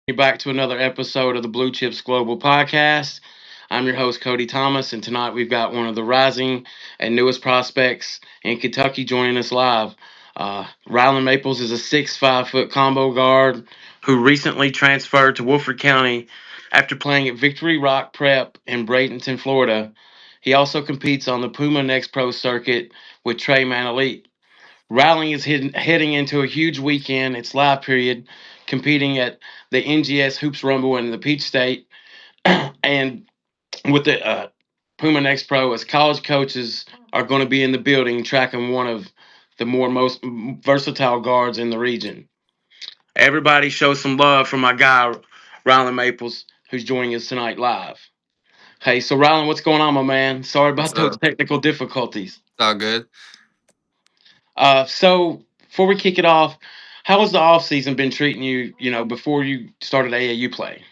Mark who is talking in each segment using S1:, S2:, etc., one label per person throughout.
S1: you back to another episode of the Blue Chips Global Podcast. I'm your host, Cody Thomas, and tonight we've got one of the rising and newest prospects in Kentucky joining us live. Rylan Maples is a 6'5" combo guard who recently transferred to Wolford County after playing at Victory Rock Prep in Bradenton, Florida. He also competes on the Puma Next Pro circuit with Trey Manelite. Rowling is heading into a huge weekend. It's live period, competing at the NGS Hoops Rumble in the Peach State, and with the Puma Next Pro, as college coaches are going to be in the building tracking one of the most versatile guards in the region. Everybody show some love for my guy, Rylan Maples, who's joining us tonight live. Hey, so Rylan, what's going on, my man? Sorry
S2: What's
S1: about those
S2: up?
S1: technical difficulties.
S2: It's all good.
S1: So before we kick it off, how has the off season been treating you? Before you started AAU play.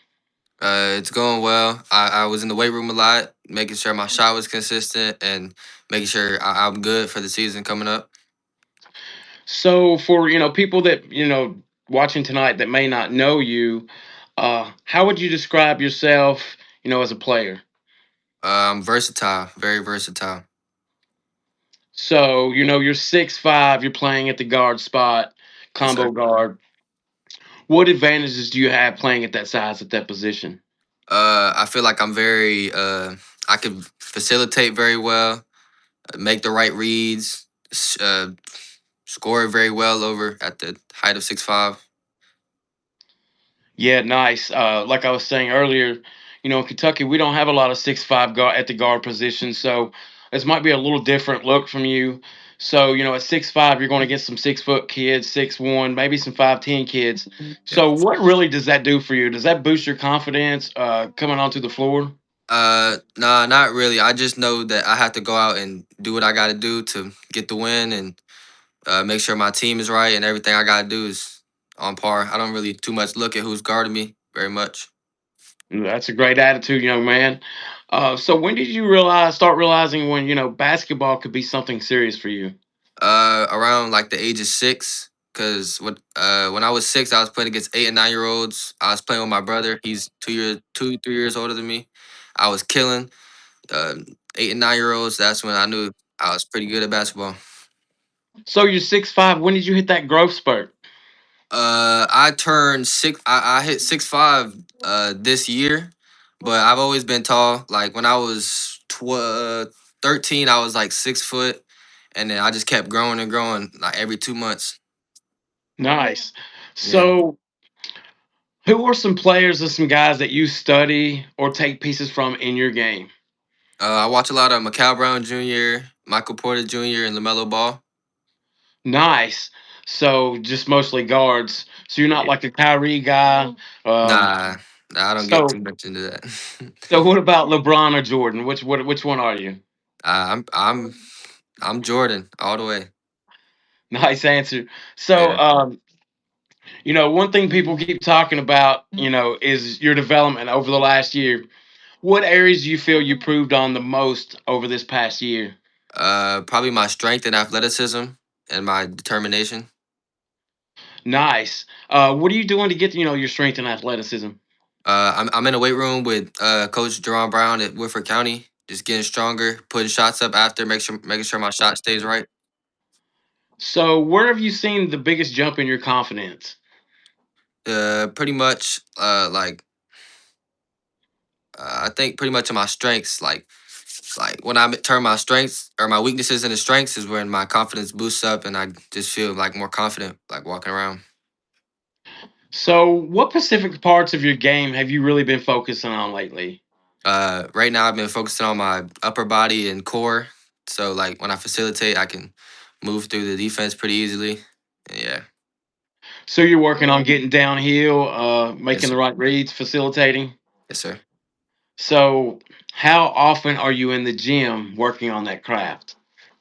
S2: It's going well. I was in the weight room a lot, making sure my shot was consistent and making sure I'm good for the season coming up.
S1: So for people that watching tonight that may not know you, how would you describe yourself? As a player.
S2: I'm versatile, very versatile.
S1: So you're 6'5", you're playing at the guard spot,
S2: Yes,
S1: combo
S2: sir.
S1: guard. What advantages do you have playing at that size at that position?
S2: I feel like I'm very. I can facilitate very well, make the right reads, score very well over at the height of 6'5".
S1: Yeah, nice. Like I was saying earlier, in Kentucky, we don't have a lot of 6'5" guard at the guard position, so this might be a little different look from you. So, at 6'5", you're going to get some 6 foot kids, 6'1", maybe some 5'10" kids.
S2: Yeah.
S1: So, what really does that do for you? Does that boost your confidence coming onto the floor?
S2: Nah, not really. I just know that I have to go out and do what I got to do to get the win and make sure my team is right and everything I gotta do is on par. I don't really too much look at who's guarding me very much.
S1: That's a great attitude, young man. So, when did you start realizing when basketball could be something serious for you?
S2: Around like the age of 6, because when I was 6, I was playing against 8 and 9 year olds. I was playing with my brother. He's 3 years older than me. I was killing 8 and 9 year olds. That's when I knew I was pretty good at basketball.
S1: So, you're 6'5". When did you hit that growth spurt?
S2: I turned 6. I hit 6'5" this year, but I've always been tall. Like when I was 13, I was like 6 foot, and then I just kept growing and growing like every 2 months.
S1: Nice.
S2: Yeah.
S1: So, who are some players or some guys that you study or take pieces from in your game?
S2: I watch a lot of Macau Brown Jr., Michael Porter Jr., and Lamelo Ball.
S1: Nice. So, just mostly guards. So, you're not
S2: Yeah.
S1: like a Kyrie guy. Um,
S2: Nah, nah, I don't get
S1: so,
S2: too much into that.
S1: so what about LeBron or Jordan? Which one are you?
S2: I'm Jordan all the way.
S1: Nice answer. So,
S2: Yeah.
S1: one thing people keep talking about, is your development over the last year. What areas do you feel you proved on the most over this past year?
S2: Probably my strength and athleticism and my determination.
S1: Nice. What are you doing to get your strength and athleticism?
S2: I'm in a weight room with Coach Jerron Brown at Woodford County, just getting stronger, putting shots up after, making sure my shot stays right.
S1: So, where have you seen the biggest jump in your confidence?
S2: Pretty much, I think pretty much in my strengths, like when I turn my strengths or my weaknesses into strengths is when my confidence boosts up and I just feel like more confident, like walking around.
S1: So, what specific parts of your game have you really been focusing on lately?
S2: Right now I've been focusing on my upper body and core, so like when I facilitate, I can move through the defense pretty easily. Yeah.
S1: So, you're working on getting downhill,
S2: Yes,
S1: making the
S2: sir.
S1: right reads, facilitating.
S2: Yes, sir.
S1: So, how often are you in the gym working on that craft?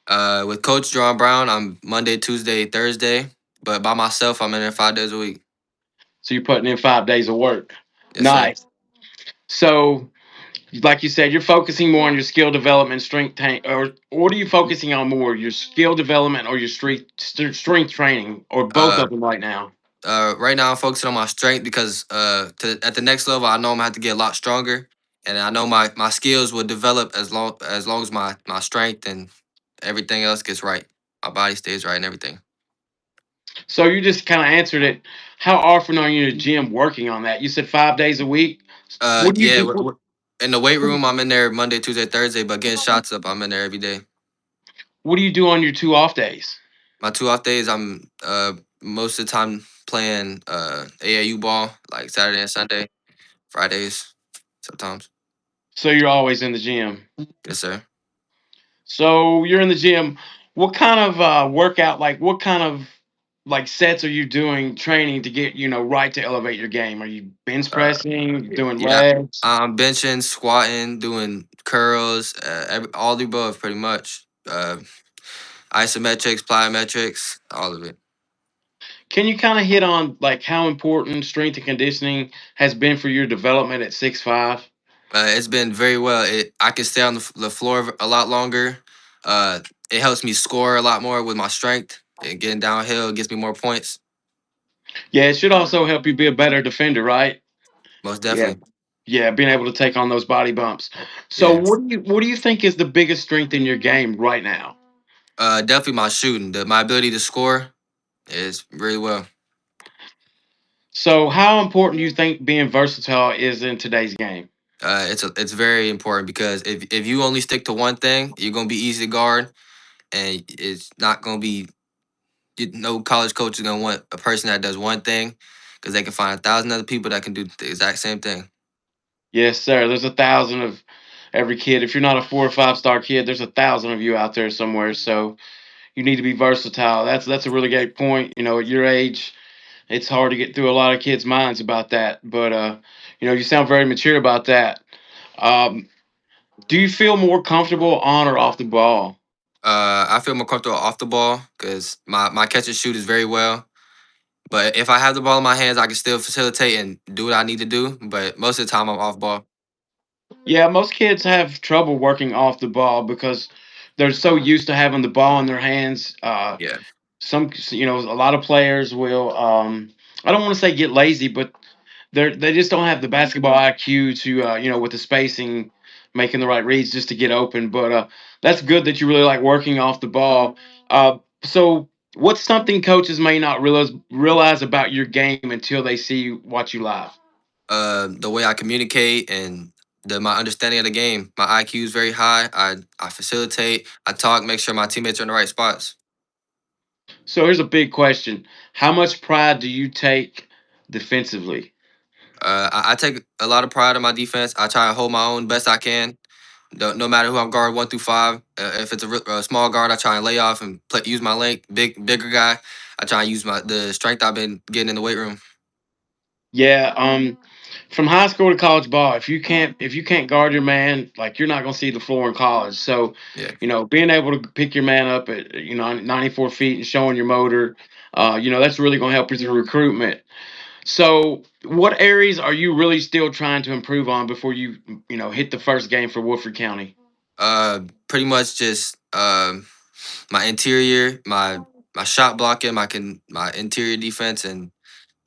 S2: With Coach John Brown, I'm Monday, Tuesday, Thursday, but by myself, I'm in there 5 days a week.
S1: So, you're putting in 5 days of work.
S2: Yes, sir.
S1: Nice. So, like you said, you're focusing more on your skill development, strength tank, or what are you focusing on more, your skill development or your strength training, or both
S2: Uh,
S1: of them right now?
S2: Right now I'm focusing on my strength because at the next level I know I'm gonna have to get a lot stronger, and I know my skills will develop as long as my strength and everything else gets right. My body stays right and everything.
S1: So you just kind of answered it. How often are you in the gym working on that? You said 5 days a week. What do you
S2: Yeah,
S1: do? What,
S2: in the weight room I'm in there Monday, Tuesday, Thursday, but getting shots up I'm in there every day.
S1: what do you do on your 2 off days?
S2: My 2 off days I'm most of the time playing AAU ball like Saturday and Sunday, Fridays sometimes.
S1: So you're always in the gym.
S2: Yes, sir.
S1: So you're in the gym. What kind of workout? Like what kind of like sets are you doing training to get right to elevate your game? Are you bench
S2: Uh,
S1: pressing, doing
S2: Yeah,
S1: legs?
S2: I'm benching, squatting, doing curls, all the above, pretty much. Isometrics, plyometrics, all of it.
S1: Can you kind of hit on like how important strength and conditioning has been for your development at 6'5"?
S2: It's been very well. I can stay on the floor a lot longer. Uh, it helps me score a lot more with my strength. And getting downhill gets me more points.
S1: Yeah, it should also help you be a better defender, right?
S2: Most
S1: Yeah.
S2: definitely.
S1: Yeah, being able to take on those body bumps. So
S2: Yeah.
S1: what do you think is the biggest strength in your game right now?
S2: Definitely my shooting. My ability to score is really well.
S1: So how important do you think being versatile is in today's game?
S2: It's very important because if you only stick to one thing, you're gonna be easy to guard, and it's not gonna be. No college coach is gonna want a person that does one thing because they can find 1,000 other people that can do the exact same thing.
S1: Yes, sir. There's 1,000 of every kid. If you're not a 4 or 5 star kid, there's 1,000 of you out there somewhere. So you need to be versatile. That's a really great point. At your age, it's hard to get through a lot of kids' minds about that. But you sound very mature about that. Um, do you feel more comfortable on or off the ball?
S2: I feel more comfortable off the ball because my catch and shoot is very well. But if I have the ball in my hands, I can still facilitate and do what I need to do. But most of the time, I'm off ball.
S1: Yeah, most kids have trouble working off the ball because they're so used to having the ball in their hands.
S2: Yeah,
S1: A lot of players will. I don't want to say get lazy, but they just don't have the basketball IQ to with the spacing, making the right reads just to get open. But that's good that you really like working off the ball. So what's something coaches may not realize about your game until they see you watch you live?
S2: the way I communicate and my understanding of the game, my IQ is very high. I facilitate, I talk, make sure my teammates are in the right spots.
S1: So here's a big question: how much pride do you take defensively?
S2: I take a lot of pride in my defense. I try to hold my own best I can. No matter who I'm guard 1 through 5. If it's a small guard, I try and lay off and use my length. Bigger guy, I try and use the strength I've been getting in the weight room.
S1: Yeah, from high school to college ball, if you can't guard your man, like you're not gonna see the floor in college. So,
S2: Yeah.
S1: being able to pick your man up at 94 feet and showing your motor, that's really gonna help with your recruitment. So, what areas are you really still trying to improve on before you hit the first game for Woodford County?
S2: Pretty much just my interior, my shot blocking, my interior defense, and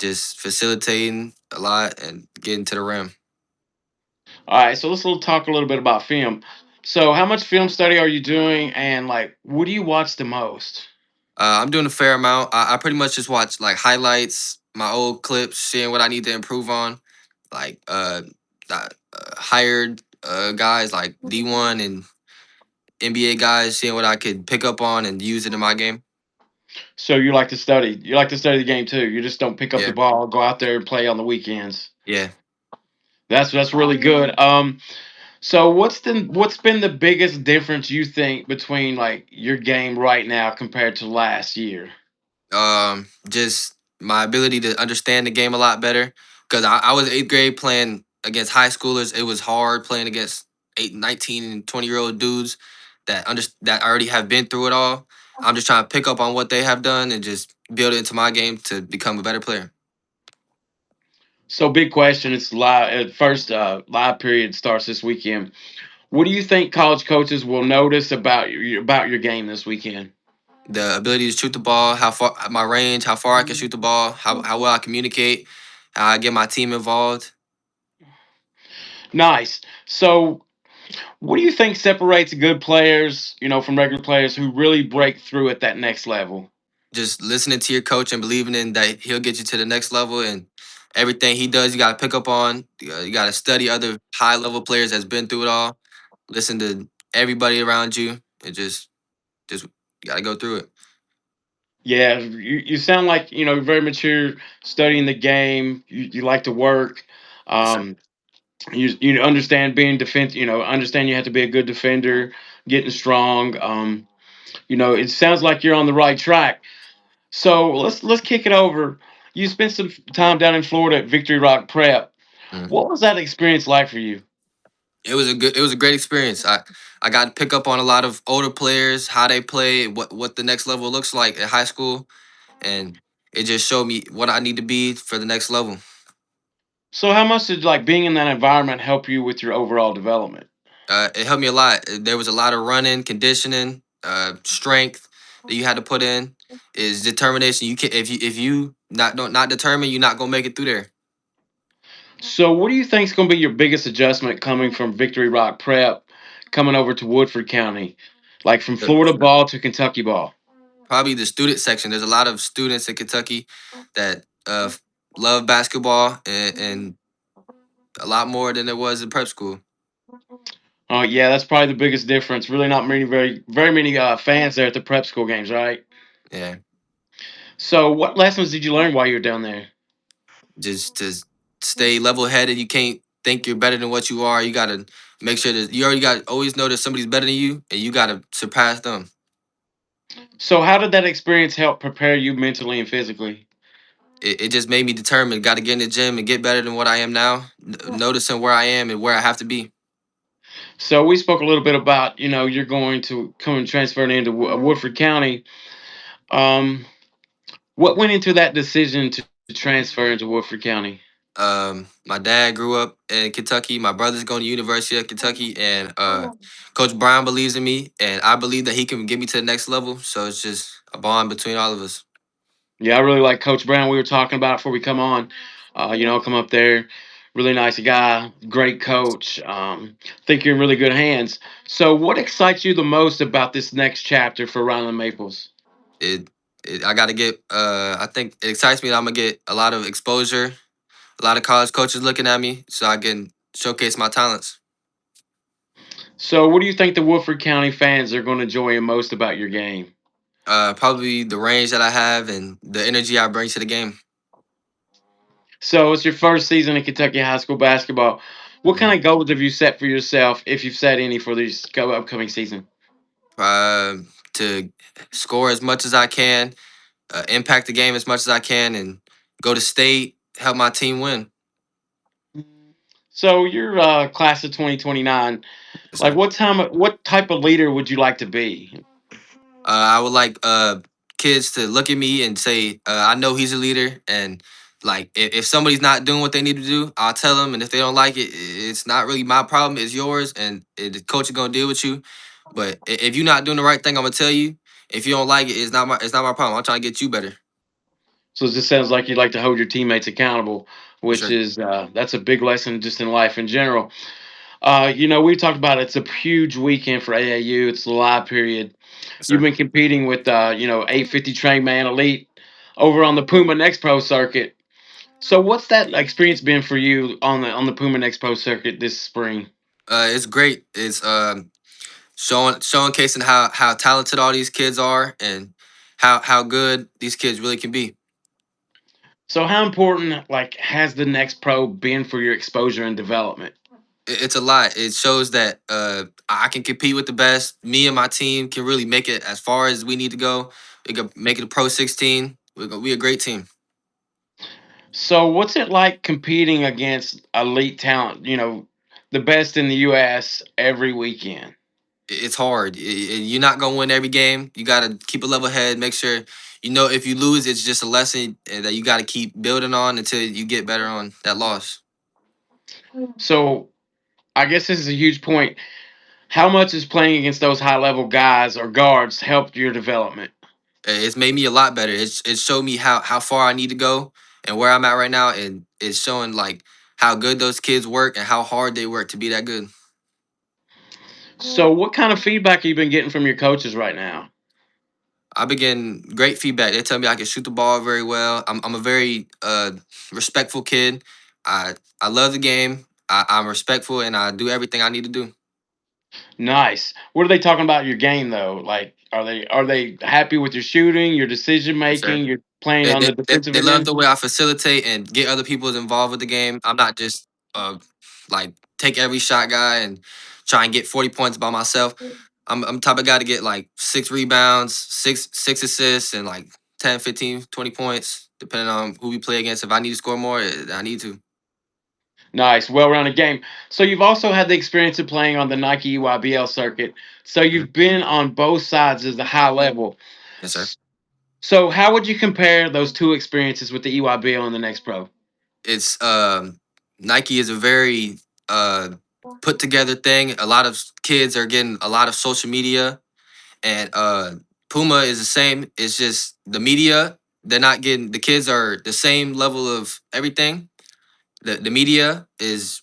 S2: just facilitating a lot and getting to the rim.
S1: All right, so let's talk a little bit about film. So, how much film study are you doing, and like, what do you watch the most?
S2: I'm doing a fair amount. I pretty much just watch like highlights, my old clips, seeing what I need to improve on, like hired guys like D1 and NBA guys, seeing what I could pick up on and use it in my game.
S1: So you like to study. You like to study the game too. You just don't pick up the
S2: Yeah,
S1: ball, go out there and play on the weekends.
S2: yeah.
S1: That's really good. So what's been the biggest difference you think between like your game right now compared to last year?
S2: Just my ability to understand the game a lot better. Because I was 8th grade playing against high schoolers. It was hard playing against 19 and 20-year-old dudes that already have been through it all. I'm just trying to pick up on what they have done and just build it into my game to become a better player.
S1: So big question. It's live. First live period starts this weekend. What do you think college coaches will notice about your game this weekend?
S2: The ability to shoot the ball, how far my range, how far I can shoot the ball, how well I communicate, how I get my team involved.
S1: Nice. So, what do you think separates good players, from regular players who really break through at that next level?
S2: Just listening to your coach and believing in that he'll get you to the next level, and everything he does, you got to pick up on. You got to study other high level players that's been through it all. Listen to everybody around you, and just you got to go through it.
S1: Yeah, you sound like you're very mature, studying the game. You like to work.
S2: Yes, sir.
S1: Um, you understand being defense. Understand you have to be a good defender, getting strong. It sounds like you're on the right track. So let's kick it over. You spent some time down in Florida at Victory Rock Prep.
S2: Mm.
S1: What was that experience like for you?
S2: It was a great experience. I got to pick up on a lot of older players, how they play, what the next level looks like at high school, and it just showed me what I need to be for the next level.
S1: So how much did like being in that environment help you with your overall development?
S2: It helped me a lot. There was a lot of running, conditioning, strength that you had to put in. Is determination. You can if you not determined, you're not gonna make it through there.
S1: So what do you think is going to be your biggest adjustment coming from Victory Rock Prep, coming over to Woodford County, like from
S2: The-
S1: Florida ball to Kentucky ball?
S2: Probably the student section. There's a lot of students in Kentucky that love basketball and a lot more than there was in prep school.
S1: Oh yeah, that's probably the biggest difference. Really, not many, very many fans there at the prep school games, right?
S2: Yeah,
S1: So, what lessons did you learn while you were down there?
S2: just to stay level headed. You can't think you're better than what you are. You gotta make sure that you already got always know that somebody's better than you, and you gotta surpass them.
S1: So, how did that experience help prepare you mentally and physically?
S2: It just made me determined. Got to get in the gym and get better than what I am now. Noticing where I am and where I have to be.
S1: So, we spoke a little bit about you're going to come and transfer into Woodford County. Um, what went into that decision to transfer into Woodford County?
S2: My dad grew up in Kentucky. My brother's going to University of Kentucky, and Coach Brown believes in me, and I believe that he can get me to the next level. So it's just a bond between all of us.
S1: Yeah, I really like Coach Brown. We were talking about it before we come on. Come up there. Really nice guy, great coach. Think you're in really good hands. So, what excites you the most about this next chapter for Rylan Maples?
S2: It, I got to get. I think it excites me that I'm gonna get a lot of exposure, a lot of college coaches looking at me, so I can showcase my talents.
S1: So, what do you think the Woodford County fans are going to enjoy most about your game?
S2: Probably the range that I have and the energy I bring to the game.
S1: So, it's your first season in Kentucky high school basketball. What
S2: Mhm.
S1: kind of goals have you set for yourself, if you've set any, for this upcoming season?
S2: Uh, to score as much as I can, impact the game as much as I can, and go to state, help my team win.
S1: So, you're class of 2029.
S2: Yes,
S1: Like,
S2: sir.
S1: what type of leader would you like to be?
S2: I would like kids to look at me and say, I know he's a leader, and like if somebody's not doing what they need to do, I'll tell them, and if they don't like it, it's not really my problem, it's yours, and the coach is gonna deal with you. But if you're not doing the right thing, I'm gonna tell you. If you don't like it, it's not my problem. I'm trying to get you better.
S1: So this sounds like you'd like to hold your teammates accountable,
S2: For
S1: which
S2: sure.
S1: is that's a big lesson just in life in general. We talked about it's a huge weekend for AAU. It's the live period.
S2: Yes,
S1: You've
S2: sir.
S1: been competing with 850 train man elite over on the Puma Next Pro circuit. So what's that experience been for you on the Puma Next Pro circuit this spring?
S2: It's great. It's showcasing how talented all these kids are and how good these kids really can be.
S1: So how important like has the Next Pro been for your exposure and development?
S2: It's a lot. It shows that I can compete with the best. Me and my team can really make it as far as we need to go. We can make it a Pro 16. We a great team.
S1: So, what's it like competing against elite talent? The best in the U.S. every weekend.
S2: It's hard. You're not gonna win every game. You gotta keep a level head. Make sure you know if you lose, it's just a lesson that you gotta keep building on until you get better on that loss.
S1: So, I guess this is a huge point. How much is playing against those high level guys or guards helped your development?
S2: It's made me a lot better. It showed me how far I need to go and where I'm at right now, and it's showing like how good those kids work and how hard they work to be that good.
S1: So, what kind of feedback have you been getting from your coaches right now?
S2: I've been getting great feedback. They tell me I can shoot the ball very well. I'm a very respectful kid. I love the game. I'm respectful and I do everything I need to do.
S1: Nice. What are they talking about your game though? Like, are they happy with your shooting, your decision
S2: Yes, sir.
S1: making, your playing
S2: They,
S1: on
S2: they,
S1: the
S2: they,
S1: defensive
S2: they love
S1: end?
S2: the way I facilitate and get other people involved with the game. I'm not just like take every shot guy and try and get 40 points by myself. I'm the type of guy to get like 6 rebounds, six assists, and like 10, 15, 20 points, depending on who we play against. If I need to score more, I need to.
S1: Nice, well-rounded game. So you've also had the experience of playing on the Nike EYBL circuit. So
S2: Mhm.
S1: you've been on both sides of the high level.
S2: Yes, sir.
S1: S- So how would you compare those two experiences with the EYBL and the Next Pro?
S2: It's Nike is a very uh put together thing. A lot of kids are getting a lot of social media, and Puma is the same. It's just the media. They're not getting the kids are the same level of everything. The media is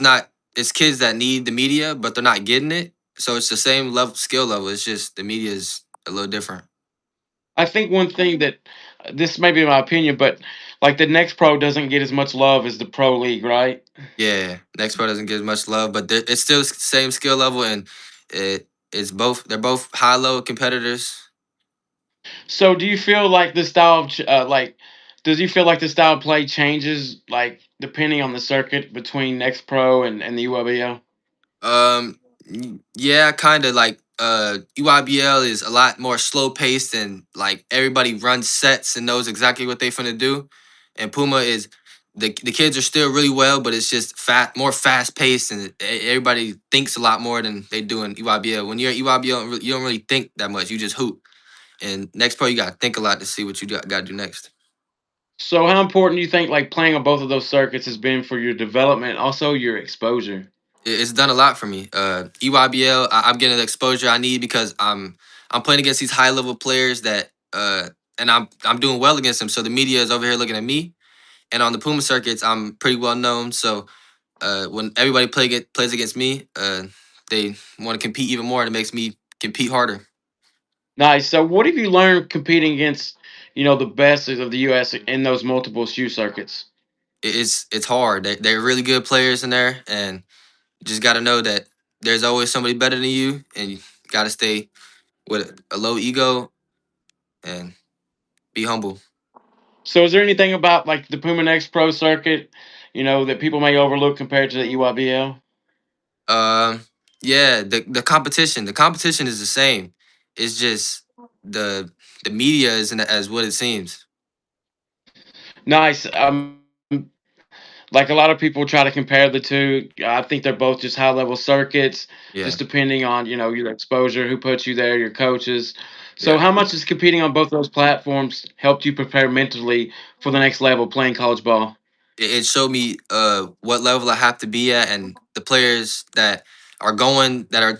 S2: not. It's kids that need the media, but they're not getting it. So it's the same level skill level. It's just the media is a little different.
S1: I think one thing that this may be my opinion, but like the Next Pro doesn't get as much love as the Pro League, right?
S2: Yeah, next pro doesn't get as much love, but it's still same skill level, and it's both. They're both high low competitors.
S1: So do you feel like the style of does you feel like the style of play changes like depending on the circuit between Next Pro and the UWL?
S2: Yeah, kind of like EYBL is a lot more slow paced and like everybody runs sets and knows exactly what they finna do, and Puma is the kids are still really well, but it's just more fast paced, and everybody thinks a lot more than they do in EYBL. When you're at EYBL, you don't really think that much. You just hoop. And next pro, you gotta think a lot to see what you gotta do next.
S1: So how important do you think like playing on both of those circuits has been for your development, also your exposure?
S2: It's done a lot for me. EYBL, am getting the exposure I need because I'm playing against these high level players that and I'm doing well against them. So the media is over here looking at me. And on the Puma circuits, I'm pretty well known. So when everybody plays against me, they want to compete even more, and it makes me compete harder.
S1: Nice. So what have you learned competing against, the best of the US in those multiple shoe circuits?
S2: It's hard. They're really good players in there, and you just got to know that there's always somebody better than you, and you got to stay with a low ego and be humble.
S1: So is there anything about like the Puma Next Pro circuit, that people may overlook compared to the EYBL?
S2: Um, yeah, the competition is the same. It's just the the media isn't as what it seems.
S1: Nice. Like a lot of people try to compare the two. I think they're both just high level circuits,
S2: Yeah,
S1: just depending on your exposure, who puts you there, your coaches. So,
S2: yeah.
S1: how much has competing on both those platforms helped you prepare mentally for the next level playing college ball?
S2: It showed me what level I have to be at, and the players that are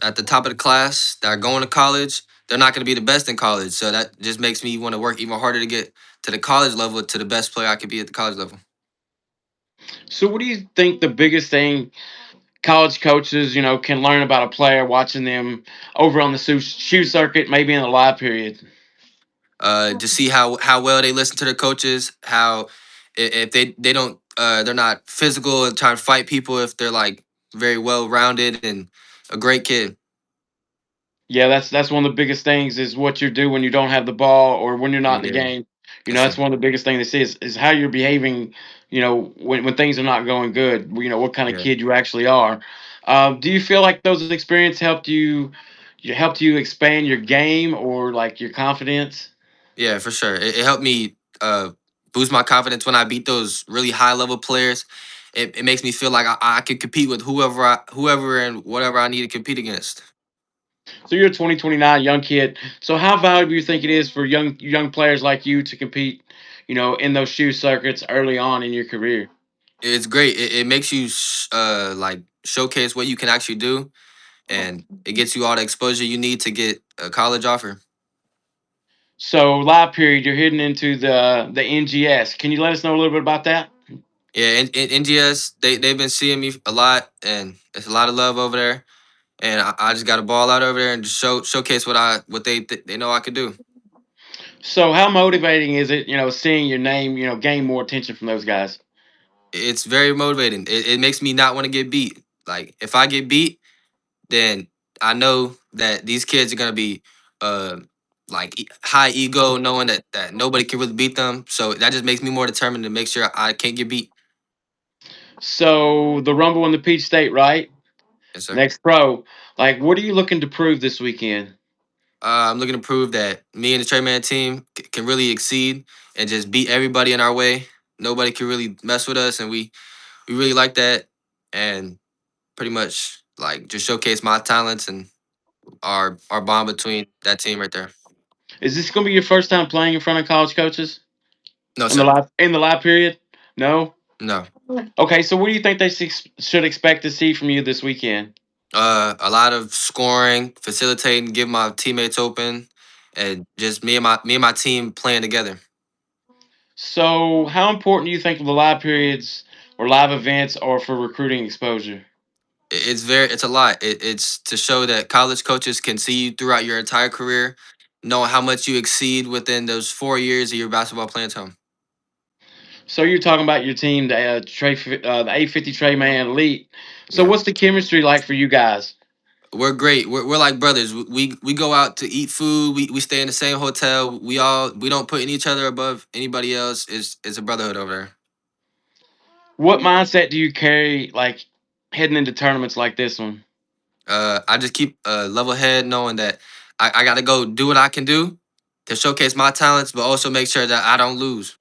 S2: at the top of the class that are going to college, they're not going to be the best in college. So that just makes me want to work even harder to get to the college level to the best player I could be at the college level.
S1: So, what do you think the biggest thing college coaches, can learn about a player watching them over on the shoe circuit, maybe in the live period?
S2: To see how well they listen to their coaches, how if they don't they're not physical and trying to fight people, if they're like very well rounded and a great kid.
S1: Yeah, that's one of the biggest things is what you do when you don't have the ball or when you're not in the
S2: Yeah,
S1: game.
S2: yes
S1: That's
S2: sir.
S1: one of the biggest things they see is how you're behaving. When things are not going good. What kind of
S2: Yeah,
S1: kid you actually are. Do you feel like those experience helped you expand your game or like your confidence?
S2: yeah, for sure. It helped me boost my confidence when I beat those really high level players. It makes me feel like I could compete with whoever and whatever I need to compete against.
S1: So you're a 2029 young kid. So how valuable do you think it is for young players like you to compete, in those shoe circuits early on in your career?
S2: It's great. It makes you like showcase what you can actually do, and it gets you all the exposure you need to get a college offer.
S1: So live period, you're heading into the NGS. Can you let us know a little bit about that?
S2: Yeah, in NGS, they've been seeing me a lot, and it's a lot of love over there. And I just got to ball out over there and just showcase what they know I could do.
S1: So how motivating is it, seeing your name, gain more attention from those guys?
S2: It's very motivating. It makes me not want to get beat. Like if I get beat, then I know that these kids are gonna be uh high ego, knowing that nobody can really beat them. So that just makes me more determined to make sure I can't get beat.
S1: So the Rumble in the Peach State, right?
S2: Yes, sir.
S1: Next pro. Like, what are you looking to prove this weekend?
S2: I'm looking to prove that me and the Trey Man team can really exceed and just beat everybody in our way. Nobody can really mess with us, and we really like that. And pretty much like just showcase my talents and our bond between that team right there.
S1: Is this going to be your first time playing in front of college coaches
S2: No,
S1: in the
S2: sir.
S1: live period? No.
S2: No.
S1: Okay, so what do you think they should expect to see from you this weekend?
S2: A lot of scoring, facilitating, getting my teammates open, and just me and my team playing together.
S1: So, how important do you think the live periods or live events are for recruiting exposure?
S2: It's a lot. It's to show that college coaches can see you throughout your entire career, knowing how much you exceed within those 4 years of your basketball playing time.
S1: So, you're talking about your team, the A50 Trey Man Elite. So,
S2: Yeah.
S1: what's the chemistry like for you guys?
S2: We're great. We're like brothers. We go out to eat food. We stay in the same hotel. We don't put each other above anybody else. It's a brotherhood over there.
S1: What mindset do you carry, like heading into tournaments like this one?
S2: I just keep a level head, knowing that I got to go do what I can do to showcase my talents, but also make sure that I don't lose.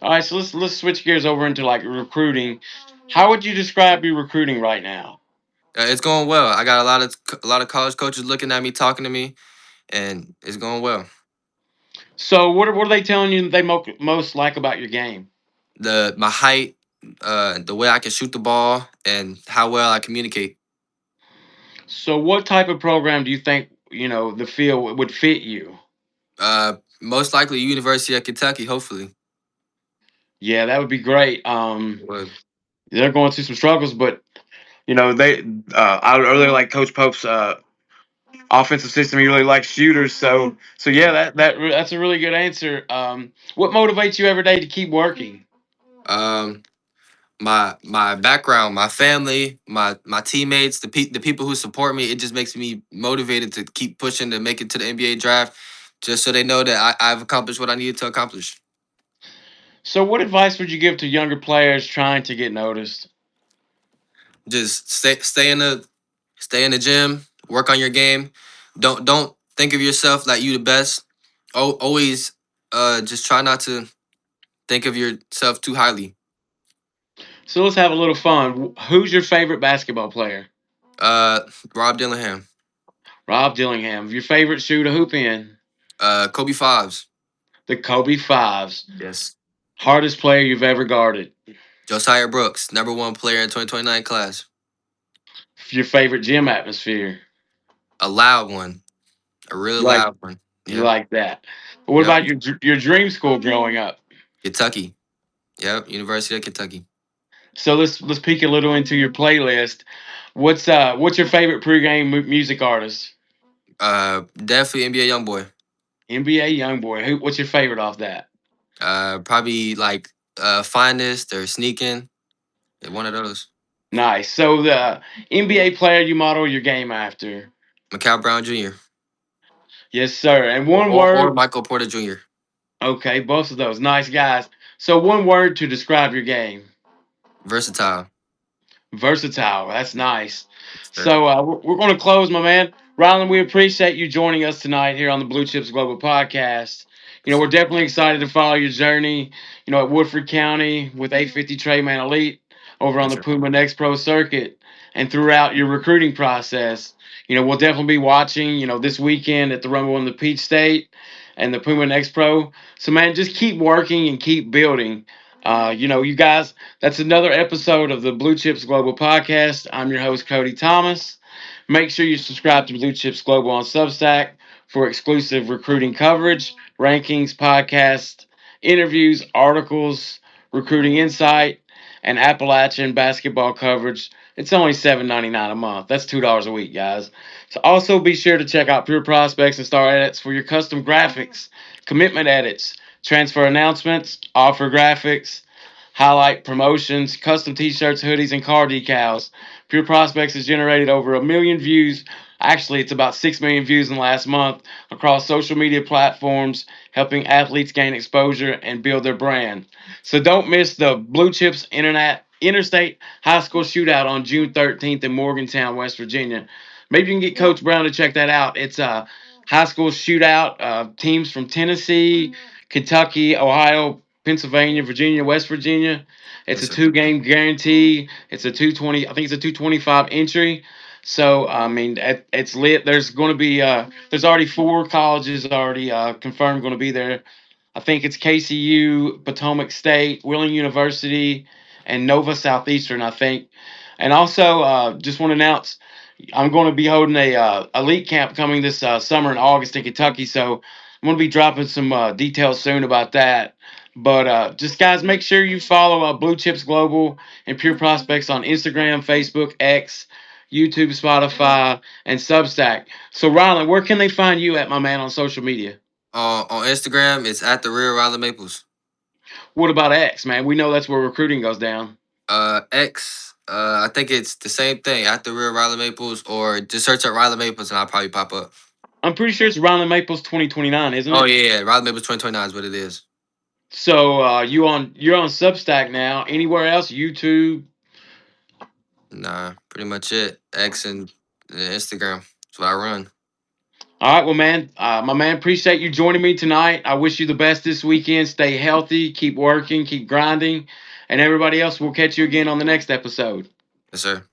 S1: All right, so let's switch gears over into like recruiting. How would you describe your recruiting right now?
S2: It's going well. I got a lot of college coaches looking at me, talking to me, and it's going well.
S1: So, what are they telling you they most like about your game?
S2: The my height, the way I can shoot the ball, and how well I communicate.
S1: So, what type of program do you think the field would fit you?
S2: Most likely University of Kentucky. Hopefully.
S1: Yeah, that would be great.
S2: Would.
S1: They're going through some struggles, but they. I really like Coach Pope's offensive system. He really likes shooters. So yeah, that's a really good answer. What motivates you every day to keep working?
S2: Um, my background, my family, my teammates, the people who support me, it just makes me motivated to keep pushing to make it to the NBA draft, just so they know that I've accomplished what I needed to accomplish.
S1: So, what advice would you give to younger players trying to get noticed?
S2: Just stay in the gym, work on your game. Don't think of yourself like you the best. Always just try not to think of yourself too highly.
S1: So, let's have a little fun. Who's your favorite basketball player?
S2: Uh, Rob Dillingham,
S1: Rob Dillingham. Your favorite shoe to hoop in?
S2: Kobe Fives.
S1: The Kobe Fives.
S2: Yes.
S1: Hardest player you've ever guarded.
S2: Josiah Brooks, number one player in 2029 class.
S1: Your favorite gym atmosphere.
S2: A loud one. A really
S1: You like
S2: loud one.
S1: you
S2: Yep.
S1: like that. What
S2: Yep.
S1: about your dream school growing up?
S2: Kentucky. Yep. University of Kentucky.
S1: So let's peek a little into your playlist. What's your favorite pregame music artist?
S2: Definitely NBA YoungBoy.
S1: NBA YoungBoy. What's your favorite off that?
S2: Probably like Finest or Sneaking. One of those.
S1: Nice. So the NBA player you model your game after.
S2: Macau Brown Jr.
S1: Yes, sir. And
S2: or,
S1: one
S2: or, or
S1: word.
S2: Michael Porter Jr.
S1: Okay, both of those. Nice guys. So one word to describe your game.
S2: Versatile.
S1: Versatile. That's nice.
S2: Sir.
S1: So we're going to close, my man. Rylan, we appreciate you joining us tonight here on the Blue Chips Global Podcast. We're definitely excited to follow your journey, at Woodford County with 850 Trade Man Elite over on
S2: Yes,
S1: the
S2: sir.
S1: Puma Next Pro circuit and throughout your recruiting process. We'll definitely be watching, this weekend at the Rumble in the Peach State and the Puma Next Pro. So, man, just keep working and keep building. You guys, that's another episode of the Blue Chips Global Podcast. I'm your host, Cody Thomas. Make sure you subscribe to Blue Chips Global on Substack for exclusive recruiting coverage, rankings, podcasts, interviews, articles, recruiting insight, and Appalachian basketball coverage. It's only $7.99 a month. That's $2 a week, guys. So also be sure to check out Pure Prospects and Star Edits for your custom graphics, commitment edits, transfer announcements, offer graphics, highlight promotions, custom t-shirts, hoodies, and car decals. Pure Prospects has generated over 1 million views. Actually, it's about 6 million views in the last month across social media platforms, helping athletes gain exposure and build their brand. So don't miss the Blue Chips Interstate High School Shootout on June 13th in Morgantown, West Virginia. Maybe you can get Coach Brown to check that out. It's a high school shootout. Teams from Tennessee, Kentucky, Ohio, Pennsylvania, Virginia, West Virginia. It's
S2: Yes,
S1: a
S2: sir.
S1: two-game guarantee. It's a 220. I think it's a 225 entry. So I mean, it's lit. There's going to be there's already 4 colleges already confirmed going to be there. I think it's KCU, Potomac State, Wheeling University, and Nova Southeastern. I think. And also, just want to announce I'm going to be holding a elite camp coming this summer in August in Kentucky. So I'm going to be dropping some details soon about that. But just guys, make sure you follow Blue Chips Global and Pure Prospects on Instagram, Facebook, X, YouTube, Spotify, and Substack. So Rylan, where can they find you at, my man, on social media?
S2: On Instagram, it's at the real Rylan Maples.
S1: What about X, man? We know that's where recruiting goes down.
S2: X, I think it's the same thing. At the real Rylan Maples, or just search up Rylan Maples and I'll probably pop up.
S1: I'm pretty sure it's Rylan Maples 2029, isn't
S2: Oh
S1: it?
S2: yeah, yeah. Rylan Maples 2029 is what it is.
S1: So you're on Substack now. Anywhere else? YouTube.
S2: Nah, pretty much it. X and Instagram. That's what I run.
S1: All right, well, man, my man, appreciate you joining me tonight. I wish you the best this weekend. Stay healthy, keep working, keep grinding, and everybody else. We'll catch you again on the next episode.
S2: Yes, sir.